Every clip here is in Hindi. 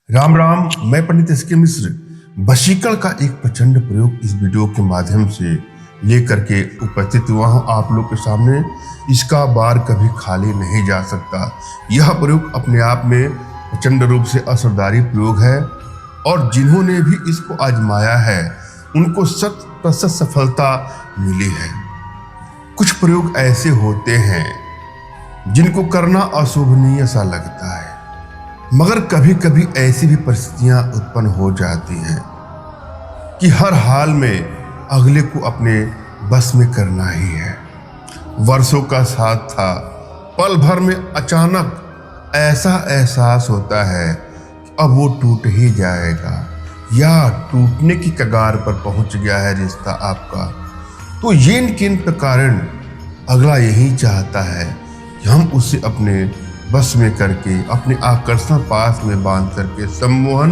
राम राम, मैं पंडित एस के मिश्र वशीकरण का एक प्रचंड प्रयोग इस वीडियो के माध्यम से लेकर के उपस्थित हुआ हूँ आप लोग के सामने। इसका बार कभी खाली नहीं जा सकता। यह प्रयोग अपने आप में प्रचंड रूप से असरदारी प्रयोग है और जिन्होंने भी इसको आजमाया है उनको 100% सफलता मिली है। कुछ प्रयोग ऐसे होते हैं जिनको करना अशोभनीय सा लगता है, मगर कभी कभी ऐसी भी परिस्थितियां उत्पन्न हो जाती हैं कि हर हाल में अगले को अपने बस में करना ही है। वर्षों का साथ था, पल भर में अचानक ऐसा एहसास होता है कि अब वो टूट ही जाएगा या टूटने की कगार पर पहुंच गया है रिश्ता आपका। तो ये किन कारण अगला यही चाहता है कि हम उसे अपने बस में करके, अपने आकर्षण पास में बांध करके, सम्मोहन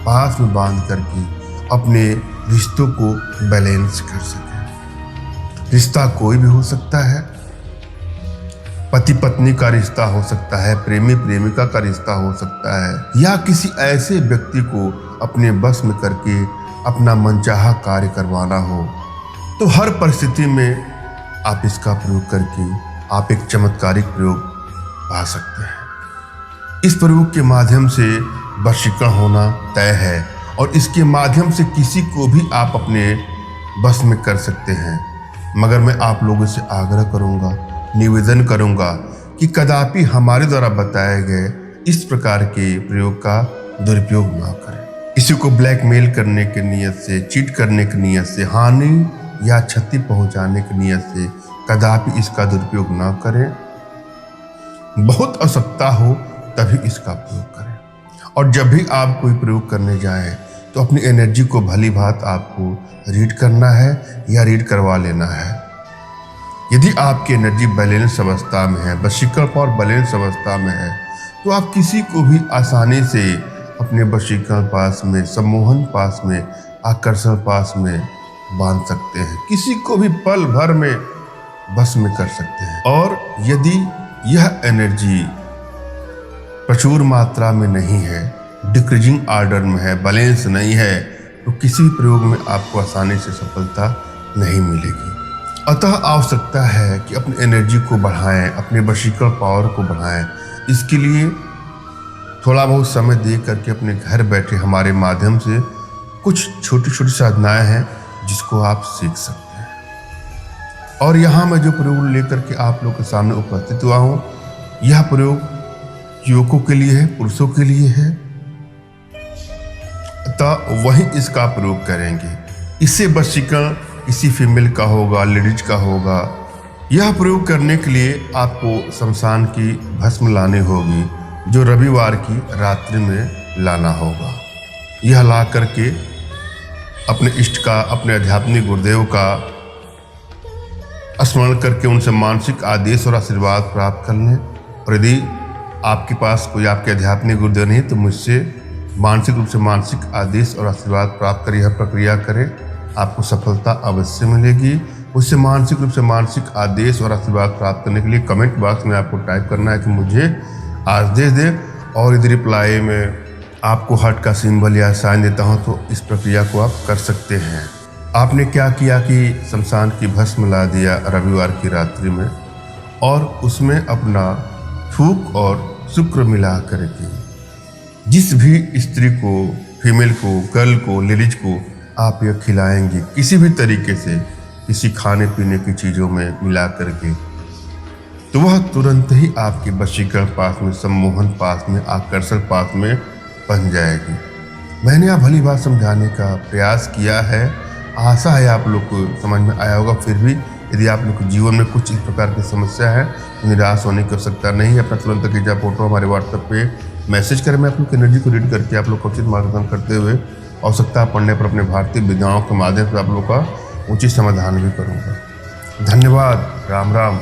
पास में बांध करके अपने रिश्तों को बैलेंस कर सके। रिश्ता कोई भी हो सकता है, पति पत्नी का रिश्ता हो सकता है, प्रेमी प्रेमिका का रिश्ता हो सकता है, या किसी ऐसे व्यक्ति को अपने बस में करके अपना मनचाहा कार्य करवाना हो। तो हर परिस्थिति में आप इसका प्रयोग करके आप एक चमत्कारिक प्रयोग पा सकते हैं। इस प्रयोग के माध्यम से वशीकरण होना तय है और इसके माध्यम से किसी को भी आप अपने बस में कर सकते हैं। मगर मैं आप लोगों से आग्रह करूंगा, निवेदन करूंगा कि कदापि हमारे द्वारा बताए गए इस प्रकार के प्रयोग का दुरुपयोग ना करें। किसी को ब्लैकमेल करने की नीयत से, चीट करने की नीयत से, हानि या क्षति पहुंचाने की नीयत से कदापि इसका दुरुपयोग ना करें। बहुत आवश्यकता हो तभी इसका प्रयोग करें। और जब भी आप कोई प्रयोग करने जाएं तो अपनी एनर्जी को भली भांति आपको रीड करना है या रीड करवा लेना है। यदि आपकी एनर्जी बैलेंस अवस्था में है, वशीकरण पावर बैलेंस अवस्था में है, तो आप किसी को भी आसानी से अपने वशीकरण पास में, सम्मोहन पास में, आकर्षण पास में बांध सकते हैं। किसी को भी पल भर में बस में कर सकते हैं। और यदि यह एनर्जी प्रचुर मात्रा में नहीं है, डिक्रीजिंग ऑर्डर में है, बैलेंस नहीं है, तो किसी भी प्रयोग में आपको आसानी से सफलता नहीं मिलेगी। अतः आवश्यकता है कि अपनी एनर्जी को बढ़ाएं, अपने वशीकरण पावर को बढ़ाएं। इसके लिए थोड़ा बहुत समय दे करके अपने घर बैठे हमारे माध्यम से कुछ छोटी छोटी साधनाएं हैं जिसको आप सीख सकते हैं। और यहाँ मैं जो प्रयोग लेकर के आप लोग के सामने उपस्थित हुआ हूँ, यह प्रयोग युवकों के लिए है, पुरुषों के लिए है, तो वही इसका प्रयोग करेंगे। इससे वशीकरण किसी फीमेल का होगा, लेडीज का होगा। यह प्रयोग करने के लिए आपको शमशान की भस्म लानी होगी, जो रविवार की रात्रि में लाना होगा। यह ला करके अपने इष्ट का, अपने आध्यात्मिक गुरुदेव का स्मरण करके उनसे मानसिक आदेश और आशीर्वाद प्राप्त कर लें। और यदि आपके पास कोई आपके आध्यात्मिक गुरुदेव नहीं तो मुझसे मानसिक रूप से मानसिक आदेश और आशीर्वाद प्राप्त कर यह प्रक्रिया करें, आपको सफलता अवश्य मिलेगी। मुझसे मानसिक रूप से मानसिक आदेश और आशीर्वाद प्राप्त करने के लिए कमेंट बॉक्स में आपको टाइप करना है कि मुझे आदेश दे, और यदि रिप्लाई में आपको हार्ट का सिंबल या साइन देता हूँ तो इस प्रक्रिया को आप कर सकते हैं। आपने क्या किया कि शमशान की भस्म ला दिया रविवार की रात्रि में, और उसमें अपना थूक और शुक्र मिला करके जिस भी स्त्री को, फीमेल को, गर्ल को, लेडीज को आप यह खिलाएंगे किसी भी तरीके से, किसी खाने पीने की चीज़ों में मिला करके, तो वह तुरंत ही आपके वशीकरण पास में, सम्मोहन पास में, आकर्षण पास में बन जाएगी। मैंने आप भली बात समझाने का प्रयास किया है, आशा है आप लोग को समझ में आया होगा। फिर भी यदि आप लोग के जीवन में कुछ इस प्रकार की समस्या है तो निराश होने की आवश्यकता नहीं है। अपना तुरंत खींचा फोटो हमारे व्हाट्सएप पे मैसेज करें। मैं आप लोग की एनर्जी को रीड करके आप लोग को उचित मार्गदर्शन करते हुए आवश्यकता पड़ने पर अपने भारतीय विद्याओं के माध्यम से आप लोग का उचित समाधान भी करूँगा। धन्यवाद। राम राम।